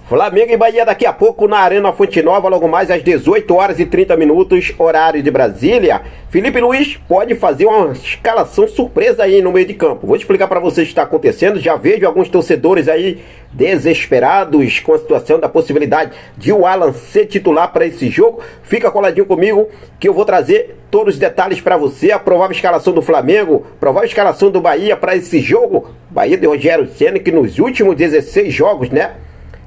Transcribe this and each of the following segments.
Flamengo e Bahia daqui a pouco na Arena Fonte Nova, logo mais às 18 horas e 30 minutos, horário de Brasília. Felipe Luiz pode fazer uma escalação surpresa aí no meio de campo. Vou explicar para vocês o que está acontecendo. Já vejo alguns torcedores aí desesperados com a situação da possibilidade de o Alan ser titular para esse jogo. Fica coladinho comigo que eu vou trazer todos os detalhes para você. A provável escalação do Flamengo, provável escalação do Bahia para esse jogo. Bahia de Rogério Ceni, que nos últimos 16 jogos, né,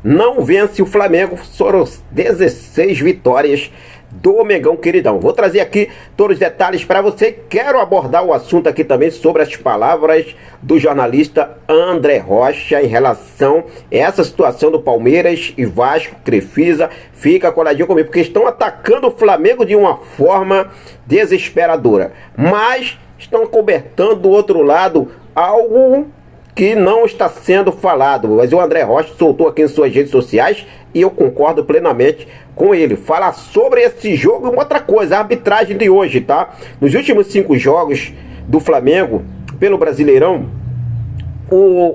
não vence o Flamengo. Foram 16 vitórias do Mengão queridão. Vou trazer aqui todos os detalhes para você. Quero abordar o assunto aqui também sobre as palavras do jornalista André Rocha em relação a essa situação do Palmeiras e Vasco, Crefisa. Fica coladinho comigo, porque estão atacando o Flamengo de uma forma desesperadora, mas estão cobertando do outro lado algo que não está sendo falado. Mas o André Rocha soltou aqui em suas redes sociais e eu concordo plenamente com ele. Fala sobre esse jogo e uma outra coisa, a arbitragem de hoje, tá? Nos últimos 5 jogos do Flamengo pelo Brasileirão,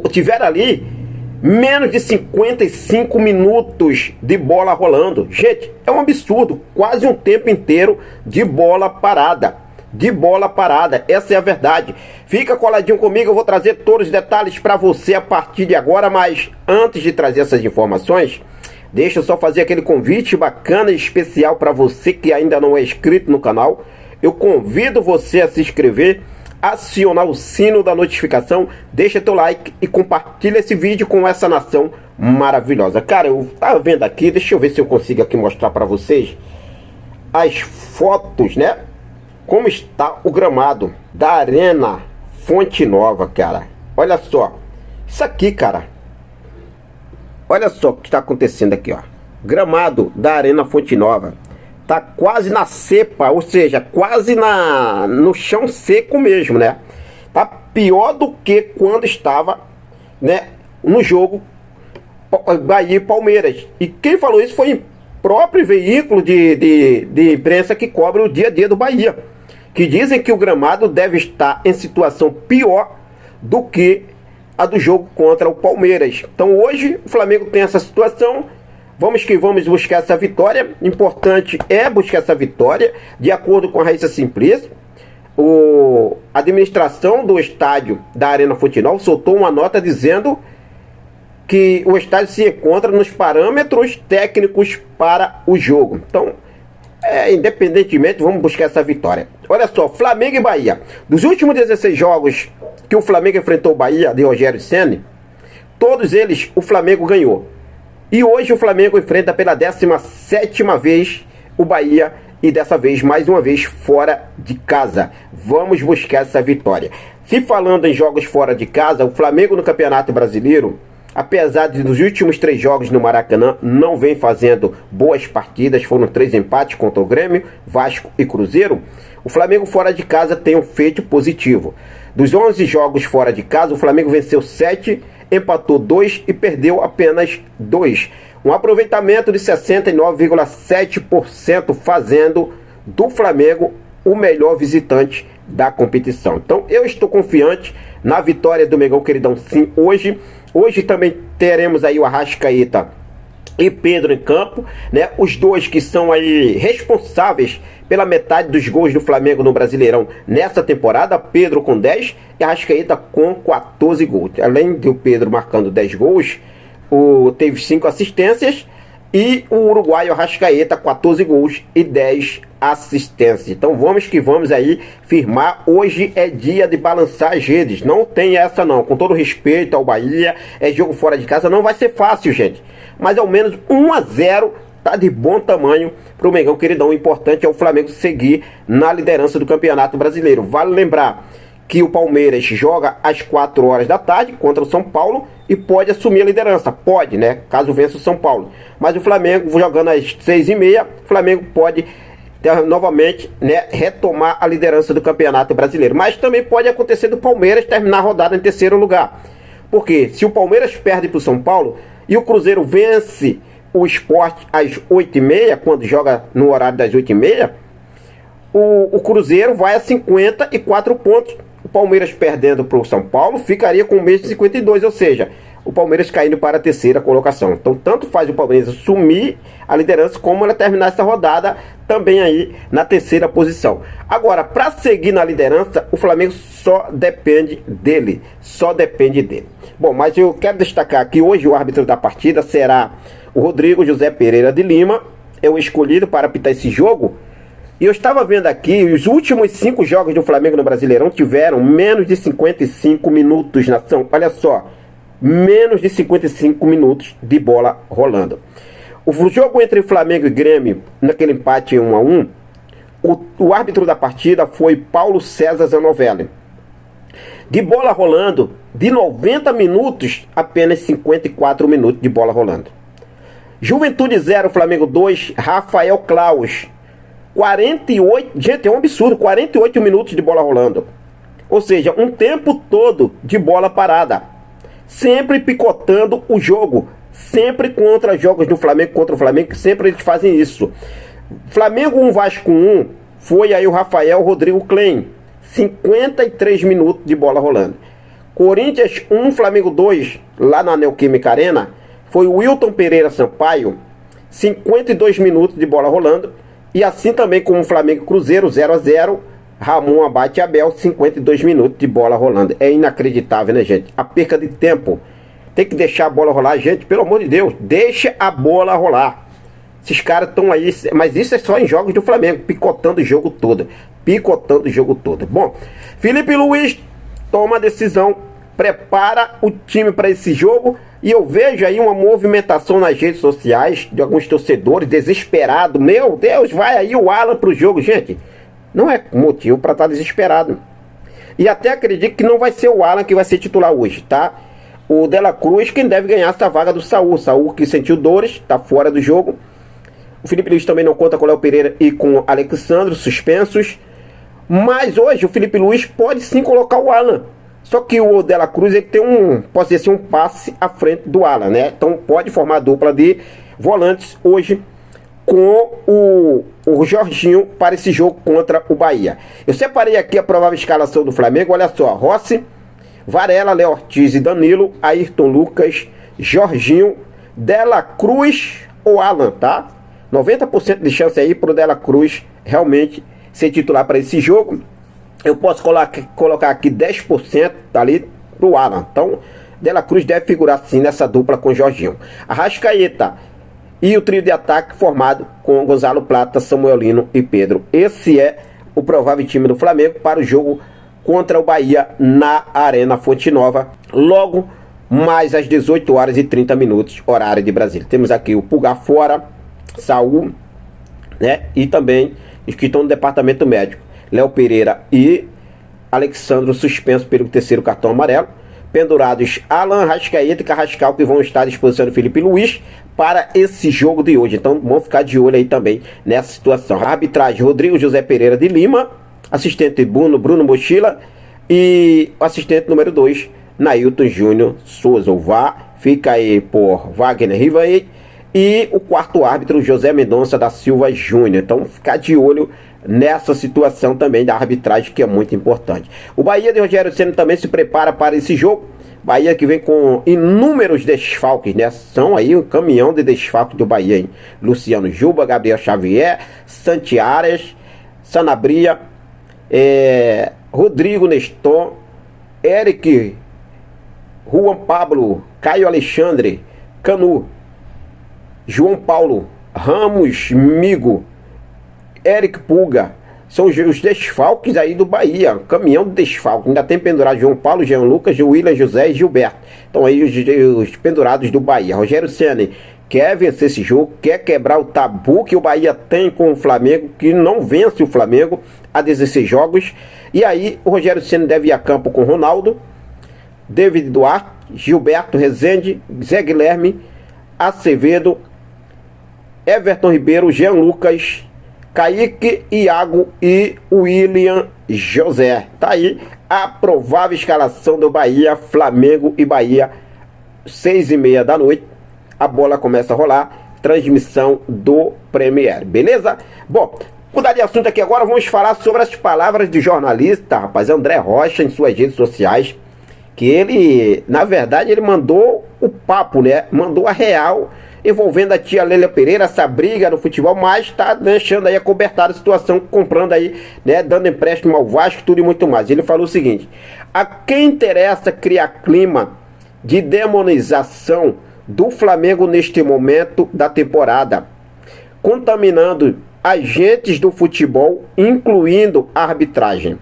tiveram ali menos de 55 minutos de bola rolando. Gente, é um absurdo, quase um tempo inteiro de bola parada. Essa é a verdade. Fica coladinho comigo, eu vou trazer todos os detalhes para você a partir de agora. Mas antes de trazer essas informações, deixa eu só fazer aquele convite bacana e especial para você que ainda não é inscrito no canal. Eu convido você a se inscrever, acionar o sino da notificação, deixa teu like e compartilha esse vídeo com essa nação maravilhosa. Cara, eu tava vendo aqui, deixa eu ver se eu consigo aqui mostrar para vocês as fotos, né? Como está o gramado da Arena Fonte Nova, cara. Olha só. Isso aqui, cara. Olha só o que está acontecendo aqui, ó. Gramado da Arena Fonte Nova. Tá quase na cepa, ou seja, quase no chão seco mesmo, né? Tá pior do que quando estava, né, no jogo Bahia e Palmeiras. E quem falou isso foi o próprio veículo de imprensa que cobre o dia a dia do Bahia, que dizem que o gramado deve estar em situação pior do que a do jogo contra o Palmeiras. Então hoje o Flamengo tem essa situação. Vamos que vamos buscar essa vitória. Importante é buscar essa vitória. De acordo com a Raíssa Simplício, a administração do estádio da Arena Fonte Nova soltou uma nota dizendo que o estádio se encontra nos parâmetros técnicos para o jogo. Então, independentemente, vamos buscar essa vitória. Olha só, Flamengo e Bahia. Dos últimos 16 jogos que o Flamengo enfrentou o Bahia de Rogério Ceni, todos eles o Flamengo ganhou. E hoje o Flamengo enfrenta pela 17ª vez o Bahia e dessa vez, mais uma vez, fora de casa. Vamos buscar essa vitória. Se falando em jogos fora de casa, o Flamengo no Campeonato Brasileiro, apesar de nos últimos 3 jogos no Maracanã, não vem fazendo boas partidas. Foram 3 empates contra o Grêmio, Vasco e Cruzeiro. O Flamengo fora de casa tem um feito positivo. Dos 11 jogos fora de casa, o Flamengo venceu 7, empatou 2 e perdeu apenas 2. Um aproveitamento de 69,7%, fazendo do Flamengo o melhor visitante da competição. Então eu estou confiante na vitória do Mengão queridão, sim, hoje. Hoje também teremos aí o Arrascaeta e Pedro em campo, né? Os dois que são aí responsáveis pela metade dos gols do Flamengo no Brasileirão nessa temporada. Pedro com 10 e Arrascaeta com 14 gols. Além do Pedro marcando 10 gols, teve 5 assistências, e o uruguaio Arrascaeta 14 gols e 10 assistências. Então vamos que vamos aí firmar. Hoje é dia de balançar as redes, não tem essa não. Com todo respeito ao Bahia, é jogo fora de casa, não vai ser fácil, gente, mas ao menos 1-0 tá de bom tamanho pro Mengão queridão. O importante é o Flamengo seguir na liderança do Campeonato Brasileiro. Vale lembrar que o Palmeiras joga às 4 horas da tarde contra o São Paulo e pode assumir a liderança. Pode, né? Caso vença o São Paulo. Mas o Flamengo jogando às 6h30, o Flamengo pode novamente, né, retomar a liderança do Campeonato Brasileiro. Mas também pode acontecer do Palmeiras terminar a rodada em 3º lugar. Porque se o Palmeiras perde para o São Paulo e o Cruzeiro vence o Sport às 8h30, quando joga no horário das 8h30, o Cruzeiro vai a 54 pontos. O Palmeiras perdendo para o São Paulo ficaria com o mesmo de 52, ou seja, o Palmeiras caindo para a terceira colocação. Então, tanto faz o Palmeiras assumir a liderança, como ela terminar essa rodada também aí na terceira posição. Agora, para seguir na liderança, o Flamengo só depende dele. Só depende dele. Bom, mas eu quero destacar que hoje o árbitro da partida será o Rodrigo José Pereira de Lima. É o escolhido para apitar esse jogo. E eu estava vendo aqui, os últimos 5 jogos do Flamengo no Brasileirão tiveram menos de 55 minutos na ação. Olha só, menos de 55 minutos de bola rolando. O jogo entre Flamengo e Grêmio, naquele empate 1-1, o árbitro da partida foi Paulo César Zanovelli. De bola rolando, de 90 minutos, apenas 54 minutos de bola rolando. Juventude 0, Flamengo 2, Rafael Claus. 48, gente, é um absurdo, 48 minutos de bola rolando. Ou seja, um tempo todo de bola parada. Sempre picotando o jogo. Sempre contra jogos do Flamengo, contra o Flamengo, que sempre eles fazem isso. Flamengo 1, Vasco 1, foi aí o Rafael Rodrigo Klein. 53 minutos de bola rolando. Corinthians 1, Flamengo 2, lá na Neoquímica Arena, foi o Wilton Pereira Sampaio. 52 minutos de bola rolando. E assim também como o Flamengo Cruzeiro 0-0, Ramon Abate Abel, 52 minutos de bola rolando. É inacreditável, né, gente? A perca de tempo. Tem que deixar a bola rolar, gente, pelo amor de Deus. Deixa a bola rolar. Esses caras estão aí, mas isso é só em jogos do Flamengo, picotando o jogo todo. Picotando o jogo todo. Bom, Filipe Luiz toma a decisão, prepara o time para esse jogo. E eu vejo aí uma movimentação nas redes sociais de alguns torcedores desesperados. Meu Deus, vai aí o Alan pro jogo. Gente, não é motivo para estar desesperado. E até acredito que não vai ser o Alan que vai ser titular hoje, tá? O De La Cruz quem deve ganhar essa vaga do Saul. Saul que sentiu dores, tá fora do jogo. O Filipe Luiz também não conta com o Léo Pereira e com o Alexandre, suspensos. Mas hoje o Filipe Luiz pode sim colocar o Alan. Só que o De La Cruz ele tem pode ser assim, um passe à frente do Alan, né? Então pode formar a dupla de volantes hoje com o Jorginho para esse jogo contra o Bahia. Eu separei aqui a provável escalação do Flamengo. Olha só, Rossi, Varela, Léo Ortiz e Danilo, Ayrton Lucas, Jorginho, De La Cruz ou Alan, tá? 90% de chance aí pro De La Cruz realmente ser titular para esse jogo. Eu posso colocar aqui 10% ali pro Alan. Então, De La Cruz deve figurar sim nessa dupla com o Jorginho. Arrascaeta e o trio de ataque formado com Gonzalo Plata, Samuelino e Pedro. Esse é o provável time do Flamengo para o jogo contra o Bahia na Arena Fonte Nova. Logo mais às 18h30, horário de Brasília. Temos aqui o Pulgar fora, Saul, né? E também os que estão no departamento médico. Léo Pereira e Alexandre suspenso pelo terceiro cartão amarelo. Pendurados Alan, Arrascaeta e Carrascal, que vão estar à disposição do Filipe Luiz para esse jogo de hoje. Então vamos ficar de olho aí também nessa situação. A arbitragem Rodrigo José Pereira de Lima, assistente Bruno Mochila e assistente número 2 Nailton Júnior Souza. O VAR fica aí por Wagner Rivaí e o quarto árbitro José Mendonça da Silva Júnior. Então ficar de olho nessa situação também da arbitragem, que é muito importante. O Bahia de Rogério Ceni também se prepara para esse jogo. Bahia que vem com inúmeros desfalques, né? São aí um caminhão de desfalques do Bahia, hein? Luciano Juba, Gabriel Xavier, Santi Arias, Sanabria, Rodrigo Nestor, Eric, Juan Pablo, Caio Alexandre, Canu, João Paulo, Ramos, Migo, Eric Pulga. São os desfalques aí do Bahia. Caminhão de desfalques. Ainda tem pendurado João Paulo, Jean Lucas, William José e Gilberto. Então aí os pendurados do Bahia. Rogério Ceni quer vencer esse jogo, quer quebrar o tabu que o Bahia tem com o Flamengo, que não vence o Flamengo há 16 jogos. E aí o Rogério Ceni deve ir a campo com Ronaldo, David Duarte, Gilberto Rezende, Zé Guilherme, Acevedo, Everton Ribeiro, Jean Lucas, Kaique, Iago e William José. Tá aí a provável escalação do Bahia, Flamengo e Bahia, 6h30 da noite. A bola começa a rolar, transmissão do Premier, beleza? Bom, mudar de assunto aqui agora, vamos falar sobre as palavras de jornalista, rapaz, André Rocha, em suas redes sociais, que ele, na verdade, ele mandou o papo, né? Mandou a real envolvendo a tia Lélia Pereira, essa briga no futebol, mas tá deixando aí acobertada a situação, comprando aí, né? Dando empréstimo ao Vasco, tudo e muito mais. Ele falou o seguinte: a quem interessa criar clima de demonização do Flamengo neste momento da temporada, contaminando agentes do futebol, incluindo a arbitragem.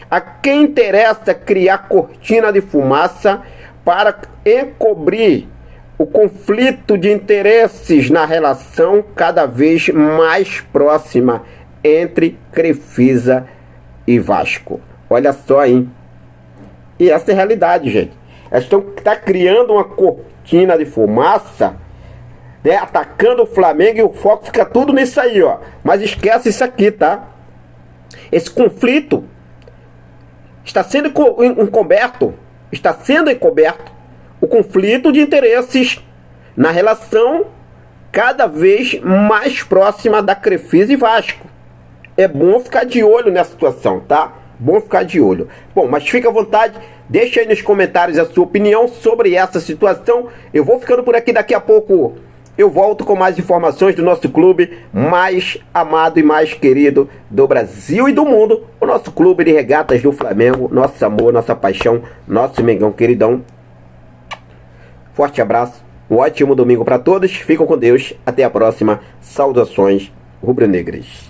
A quem interessa criar cortina de fumaça para encobrir o conflito de interesses na relação cada vez mais próxima entre Crefisa e Vasco. Olha só, hein? E essa é a realidade, gente. Eles estão criando uma cortina de fumaça, né, atacando o Flamengo, e o foco fica tudo nisso aí, ó. Mas esquece isso aqui, tá? Esse conflito está sendo encoberto, o conflito de interesses na relação cada vez mais próxima da Crefisa e Vasco. É bom ficar de olho nessa situação, tá? Bom ficar de olho. Bom, mas fica à vontade, deixa aí nos comentários a sua opinião sobre essa situação. Eu vou ficando por aqui, daqui a pouco eu volto com mais informações do nosso clube mais amado e mais querido do Brasil e do mundo, o nosso clube de regatas do Flamengo, nosso amor, nossa paixão, nosso Mengão queridão. Forte abraço, um ótimo domingo para todos, fiquem com Deus, até a próxima, saudações rubro-negras.